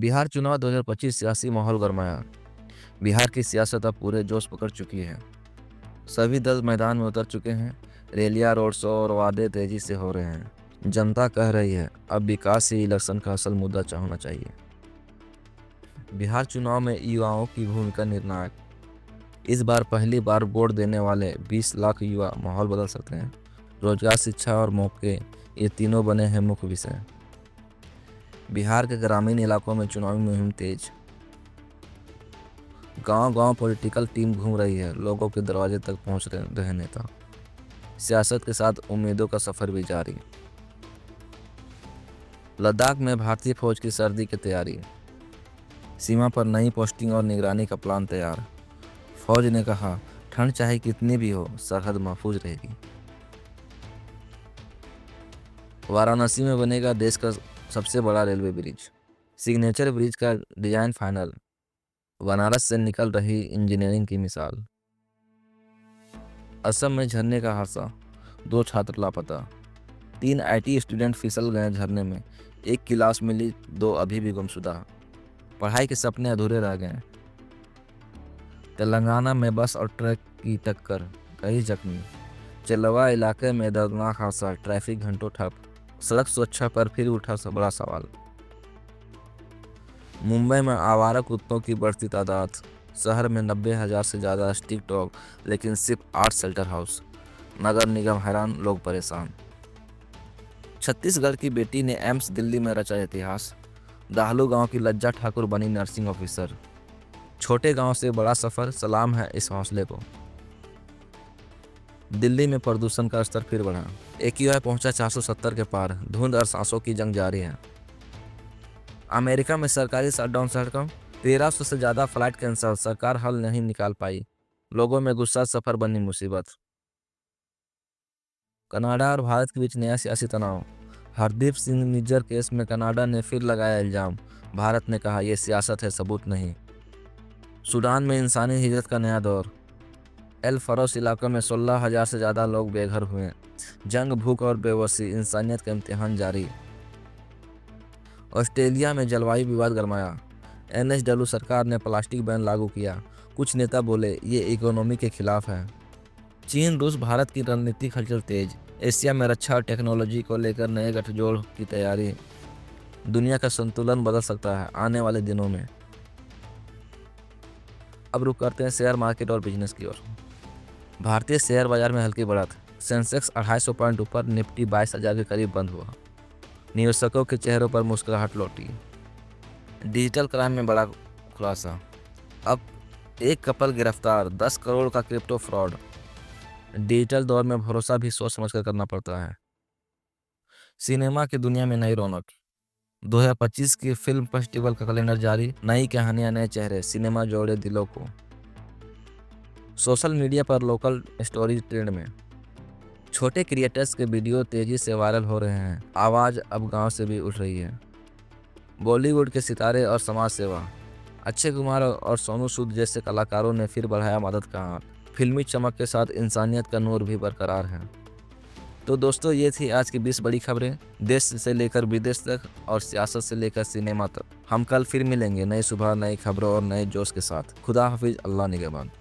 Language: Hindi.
बिहार चुनाव 2025 सियासी माहौल गरमाया। बिहार की सियासत अब पूरे जोश पकड़ चुकी है। सभी दल मैदान में उतर चुके हैं। रैलियां, रोड शो और वादे तेजी से हो रहे हैं। जनता कह रही है अब विकास ही इलेक्शन का असल मुद्दा होना चाहिए। बिहार चुनाव में युवाओं की भूमिका निर्णायक। इस बार पहली बार वोट देने वाले 20 लाख युवा माहौल बदल सकते हैं। रोजगार, शिक्षा और मौके, ये तीनों बने हैं मुख्य विषय। बिहार के ग्रामीण इलाकों में चुनावी मुहिम तेज। गांव-गांव पॉलिटिकल टीम घूम रही है। लोगों के दरवाजे तक पहुंच रहे नेता। सियासत के साथ उम्मीदों का सफर भी जारी। लद्दाख में भारतीय फौज की सर्दी की तैयारी। सीमा पर नई पोस्टिंग और निगरानी का प्लान तैयार। फौज ने कहा ठंड चाहे कितनी भी हो, सरहद महफूज रहेगी। वाराणसी में बनेगा देश का सबसे बड़ा रेलवे ब्रिज। सिग्नेचर ब्रिज का डिजाइन फाइनल। बनारस से निकल रही इंजीनियरिंग की मिसाल। असम में झरने का हादसा, 2 छात्र लापता। 3 IT स्टूडेंट फिसल गए झरने में। एक की लाश मिली, 2 अभी भी गुमशुदा। पढ़ाई के सपने अधूरे रह गए। तेलंगाना में बस और ट्रक की टक्कर, कई जख्मी। चेलवा इलाके में दर्दनाक हादसा, ट्रैफिक घंटों ठप। सड़क सुरक्षा पर फिर उठा बड़ा सवाल। मुंबई में आवारा कुत्तों की बढ़ती तादाद। शहर में 90,000 से ज़्यादा स्ट्रीट डॉग, लेकिन सिर्फ 8 शेल्टर हाउस। नगर निगम हैरान, लोग परेशान। छत्तीसगढ़ की बेटी ने एम्स दिल्ली में रचा इतिहास। दाहलू गांव की लज्जा ठाकुर बनी नर्सिंग ऑफिसर। छोटे गांव से बड़ा सफर, सलाम है इस हौसले को। दिल्ली में प्रदूषण का स्तर फिर बढ़ा। AQI पहुंचा 470 के पार। धुंध और सांसों की जंग जारी है। अमेरिका में सरकारी शटडाउन से हड़कंप। 1300 से ज़्यादा फ्लाइट कैंसल, सरकार हल नहीं निकाल पाई। लोगों में गुस्सा, सफर बनी मुसीबत। कनाडा और भारत के बीच नया सियासी तनाव। हरदीप सिंह निज्जर केस में कनाडा ने फिर लगाया इल्जाम। भारत ने कहा यह सियासत है, सबूत नहीं। सूडान में इंसानी हिजरत का नया दौर। एल फरोस इलाकों में 16,000 से ज़्यादा लोग बेघर हुए। जंग, भूख और बेबसी, इंसानियत का इम्तिहान जारी। ऑस्ट्रेलिया में जलवायु विवाद गरमाया। NSW सरकार ने प्लास्टिक बैन लागू किया। कुछ नेता बोले ये इकोनॉमी के खिलाफ है। चीन रूस भारत की रणनीतिक हलचल तेज। एशिया में रक्षा और टेक्नोलॉजी को लेकर नए गठजोड़ की तैयारी। दुनिया का संतुलन बदल सकता है आने वाले दिनों में। अब रुक करते हैं शेयर मार्केट और बिजनेस की ओर। भारतीय शेयर बाजार में हल्की बढ़त। सेंसेक्स 250 पॉइंट ऊपर, निफ्टी 22,000 के करीब बंद हुआ। निवेशकों के चेहरों पर मुस्कुराहट लौटी। डिजिटल क्राइम में बड़ा खुलासा। अब एक कपल गिरफ्तार, 10 करोड़ का क्रिप्टो फ्रॉड। डिजिटल दौर में भरोसा भी सोच समझ कर करना पड़ता है। सिनेमा की दुनिया में नई रौनक। 2025 की फिल्म फेस्टिवल का कैलेंडर जारी। नई कहानियां, नए चेहरे, सिनेमा जोड़े दिलों को। सोशल मीडिया पर लोकल स्टोरीज ट्रेंड में। छोटे क्रिएटर्स के वीडियो तेजी से वायरल हो रहे हैं। आवाज़ अब गांव से भी उठ रही है। बॉलीवुड के सितारे और समाज सेवा। अक्षय कुमार और सोनू सूद जैसे कलाकारों ने फिर बढ़ाया मदद का हाथ। फिल्मी चमक के साथ इंसानियत का नूर भी बरकरार है। तो दोस्तों, ये थी आज की 20 बड़ी खबरें, देश से लेकर विदेश तक और सियासत से लेकर सिनेमा तक। हम कल फिर मिलेंगे नई सुबह, नई खबरों और नए जोश के साथ। खुदा हाफिज, अल्लाह निगहबान।